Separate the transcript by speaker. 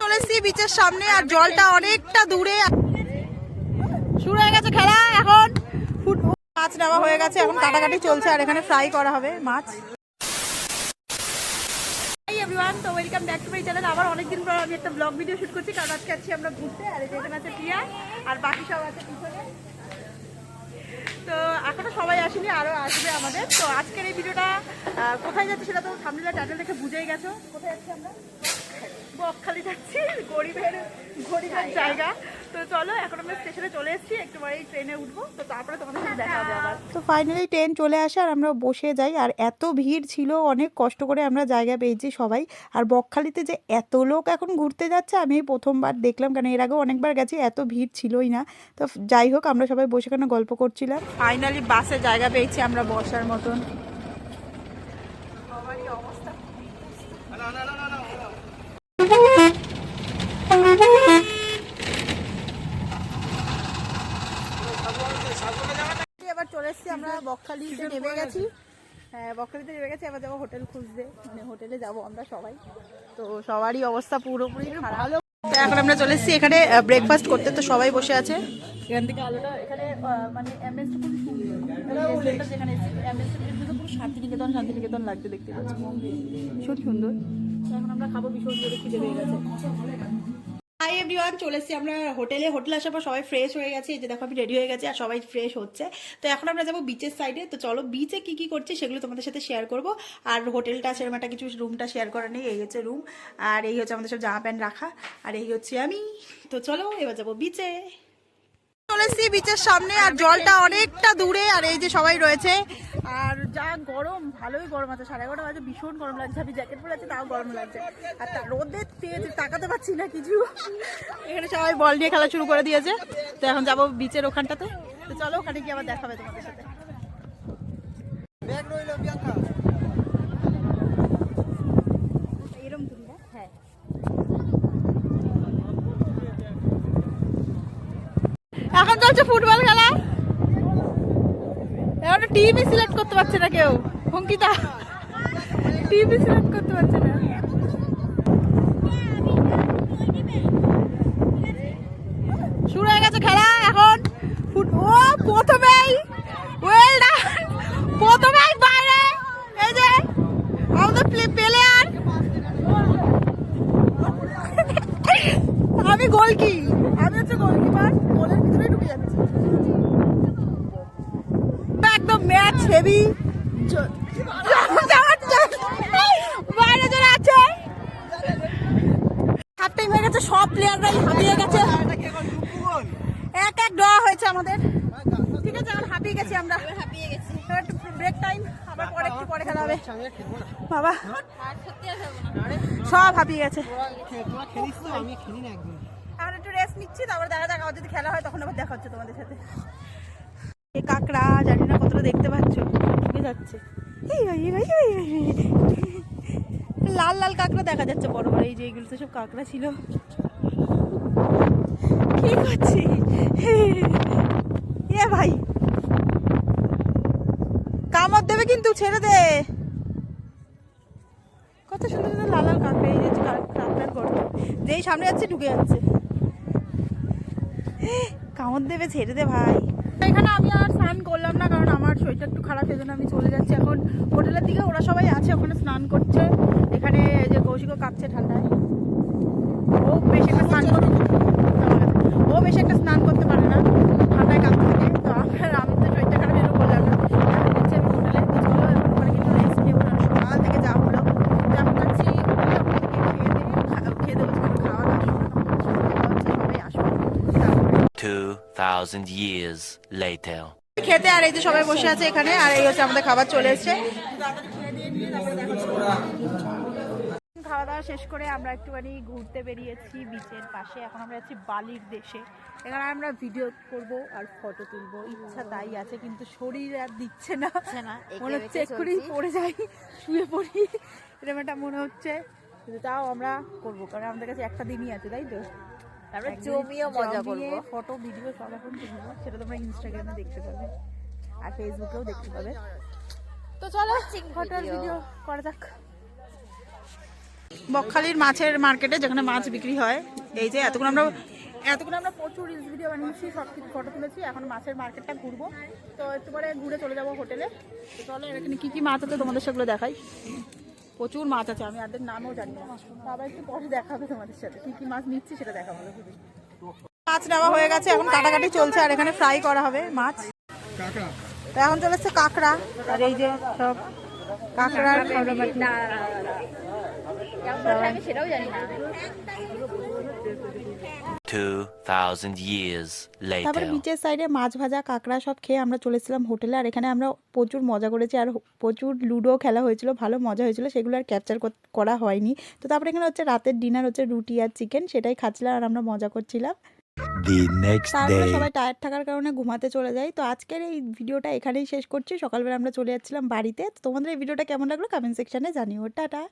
Speaker 1: চলেছি বিচের সামনে, আর জলটা অনেকটা দূরে। শুরু হয়ে গেছে খেলা। এখন মাছ নেওয়া হয়ে গেছে, এখন কাটাকাটি চলছে, আর এখানে ফ্রাই করা হবে মাছ। তো welcome back to my channel. আবার অনেকদিন পর আমি একটা ব্লগ ভিডিও শুট করছি, কারণ আজকে আছি আমরা ঘুরতে। আর এখানে আছে প্রিয়া, আর বাকি সব আছে পিছনে। তো এখনো সবাই আসেনি, আরো আসবে আমাদের। তো আজকের এই ভিডিওটা কোথায় যাচ্ছে সেটা তো থাম্বনেল আর টাইটেল দেখে বুঝেই গেছো। কোথায় যাচ্ছি আমরা? বকখালি যাচ্ছি, গরিবের জায়গা। তো চলো, এখন আমরা স্টেশনে চলে এসেছি, একটু পরে ট্রেনে উঠবো, তো তারপরে তোমাদের সাথে দেখা হবে আবার। তো ফাইনালি ট্রেন চলে আসে, আর আমরা বসে যাই। আর এত ভিড় ছিল, অনেক কষ্ট করে আমরা জায়গা পেয়েছি সবাই। আর বকখালিতে যে এত লোক এখন ঘুরতে যাচ্ছে, আমি প্রথমবার দেখলাম, কারণ এর আগেও অনেকবার গেছি, এত ভিড় ছিলই না। তো যাই হোক, আমরা সবাই বসে কেন গল্প করছিলাম। ফাইনালি বাসে জায়গা পেয়েছি আমরা বসার মতন। সবারই অবস্থা এবার চলে এসেছি আমরা বকখালিতে, নেমে গেছি। হ্যাঁ, বকখালিতে নেমে গেছি। এবার যাবো হোটেল খুঁজতে, মানে হোটেলে যাবো আমরা সবাই। তো সবারই অবস্থা পুরোপুরি ভালো। তো এখন আমরা চলে এসেছি এখানে ব্রেকফাস্ট করতে। তো সবাই বসে আছে। এখান থেকে আলোটা এখানে মানে এমএসটা খুব সুন্দর, যেখানে পুরো শান্তিনিকেতন লাগছে, দেখতে পাচ্ছি ভীষণ সুন্দর। এখন আমরা খাবো, ভীষণ জোরে খিদে পেয়ে গেছে। হাই এভরিওয়ান, চলে এসেছি আমরা হোটেলে। হোটেলে আসার পর সবাই ফ্রেশ হয়ে গেছে, এই যে দেখো আমি রেডি হয়ে গেছি, আর সবাই ফ্রেশ হচ্ছে। তো এখন আমরা যাবো বিচের সাইডে। তো চলো, বিচে কি কি করছি সেগুলো তোমাদের সাথে শেয়ার করবো। আর হোটেলটা সেরকম একটা কিছু রুমটা শেয়ার করা নেই। এই হচ্ছে রুম, আর এই হচ্ছে আমাদের সব জামা প্যান্ট রাখা, আর এই হচ্ছে আমি। তো চলো, এবার যাবো বিচে। চলে এসেছি বিচের সামনে, আর জলটা অনেকটা দূরে, আর এই যে সবাই রয়েছে। আর যা গরম, ভালোই গরম আছে। 11:30 বাজে, ভীষণ গরম লাগছে। আমি জ্যাকেট পরে আছি, তাও গরম লাগছে। আর রোদের তেজ, তাকাতে পারছি না কিছু। এখানে সবাই বল নিয়ে খেলা শুরু করে দিয়েছে। তো এখন যাবো বিচের ওখানটাতে। তো চলো, ওখানে গিয়ে আবার দেখা হবে তোমাদের সাথে। এরকম তুমি না? হ্যাঁ, এখন চলছে ফুটবল খেলা। এখন টিমই সিলেক্ট করতে পারছে না কেউ। অঙ্কিতা টিমই সিলেক্ট করতে পারছে না। শুরু হয়ে গেছে খেলা এখন। প্রথমেই ওয়েল ডান, প্রথমেই বাইরে। এই যে আমাদের প্লেয়ার, আমি গোলকি, আমি হচ্ছে গোলকিপার। গোলের ভিতরে ঢুকে যাচ্ছে একদম। ম্যাচ হেভি, বাইরে চলে আছে। হাফ টাইম হয়ে গেছে, সব প্লেয়াররাই হাঁপিয়ে গেছে। এক দেওয়া হয়েছে আমাদের, ঠিক আছে। আর হাঁপিয়ে গেছি আমরা, হাঁপিয়ে গেছি। এবার একটু ব্রেক টাইম, আবার পরে একটু পরে খেলা হবে। বাবা সব হাঁপিয়ে গেছে। এখন একটু রেস্ট নিচ্ছি, তারপরে দেখা যাক, যদি খেলা হয় তখন আবার দেখা হচ্ছে তোমাদের সাথে। এই কাঁকড়া জানি না কতটা দেখতে পাচ্ছ, ঢুকে যাচ্ছে। লাল লাল কাঁকড়া দেখা যাচ্ছে, বড় বড়। এই যে এইগুলো তো সব কাঁকড়া ছিল। কি করছি এ ভাই, কামড় দেবে কিন্তু, ছেড়ে দে। কত সুন্দর সুন্দর লাল লাল কাঁকড়া। এই যে কাঁকড়ার গর্ত, যেই সামনে যাচ্ছে ঢুকে যাচ্ছে। কামড় দেবে, ছেড়ে দে ভাই। এখানে আমি আর স্নান করলাম না, কারণ আমার শরীরটা একটু খারাপ, সেজন্য আমি চলে যাচ্ছি এখন হোটেলের দিকে। ওরা সবাই আছে ওখানে, স্নান করছে। এখানে যে কৌশিকও কাঁপছে ঠান্ডায়, ও বেশি একটা স্নান করতে পারে না, ঠান্ডায় কাঁপতে থাকে। তো আমি তো শরীরটা খারাপ, এগুলো করলাম না। এখন যাচ্ছি আমি হোটেলে। তো চলো, এখন ওখানে কিন্তু রেস্ট নেবো, সকাল থেকে যা হলো। যখন যাচ্ছি হোটেলে, খেয়ে দেবো, খাওয়া দাওয়া সবাই আসবো
Speaker 2: 2000 years later.
Speaker 1: খেতে। আর এই যে সবাই বসে আছে এখানে, আর এই হচ্ছে আমাদের খাবার চলে এসছে। খাওয়া দাওয়া শেষ করে আমরা একটুখানি ঘুরতে বেরিয়েছি বিচের পাশে। এখন আমরা যাচ্ছি বালির দেশে। এখানে আমরা ভিডিও করব আর ফটো তুলবো, ইচ্ছা তাই আছে, কিন্তু শরীর আর দিচ্ছে না। মনে হচ্ছে এক্ষুনি পড়ে যাই, শুয়ে পড়ি, এরকম একটা মনে হচ্ছে। কিন্তু তাও আমরা করবো, কারণ আমাদের কাছে একটা দিনই আছে, তাই তো।
Speaker 3: আমরা জমিয়ে মজা করব,
Speaker 1: ফটো ভিডিও সব এখন তুলবো, সেটা তোমরা ইনস্টাগ্রামে দেখতে পাবে আর ফেসবুকেও দেখতে পাবে। তো চলো হোটেল ভিডিও করা যাক। বকখালির মাছের মার্কেটে যেখানে মাছ বিক্রি হয়, এই যে এতক্ষণ আমরা প্রচুর রিলস ভিডিও বানিয়েছি, সব কিছু ফটো তুলেছি। এখন মাছের মার্কেটটা ঘুরবো, তো একটু পরে ঘুরে চলে যাবো হোটেলে। তো চলো এখানে কী কী মাছ আছে তোমাদের সেগুলো দেখাই। প্রচুর মাছ আছে, আমি অর্ধেক নামও জানি না, তো আবার একটু পরে দেখাবে তোমাদের সাথে কী কী মাছ নিচ্ছি সেটা দেখাবো। মাছ নেওয়া হয়ে গেছে, এখন কাটাকাটি চলছে আর এখানে ফ্রাই করা হবে মাছ। তো এখন চলে এসছে কাঁকড়া, আর এই যে সব কাঁকড়ার
Speaker 3: আমি সেটাও জানি না।
Speaker 2: 2,000 years
Speaker 1: তারপরে
Speaker 2: later.
Speaker 1: বিচের সাইডে মাছ ভাজা কাঁকড়া সব খেয়ে আমরা চলে এসেছিলাম হোটেলে। আর এখানে আমরা প্রচুর মজা করেছি, আর প্রচুর লুডো খেলা হয়েছিল, ভালো মজা হয়েছিল, সেগুলো আর ক্যাপচার করা হয়নি। তো তারপরে এখানে হচ্ছে রাতের ডিনার হচ্ছে রুটি আর চিকেন, সেটাই খাচ্ছিলাম আর আমরা মজা করছিলাম। তারপরে সবাই টায়ার্ড থাকার কারণে ঘুমাতে চলে যাই। তো আজকের এই ভিডিওটা এখানেই শেষ করছি। সকালবেলা আমরা চলে যাচ্ছিলাম বাড়িতে। তো তোমাদের এই ভিডিওটা কেমন লাগলো কমেন্ট সেকশনে জানিও। টাটা।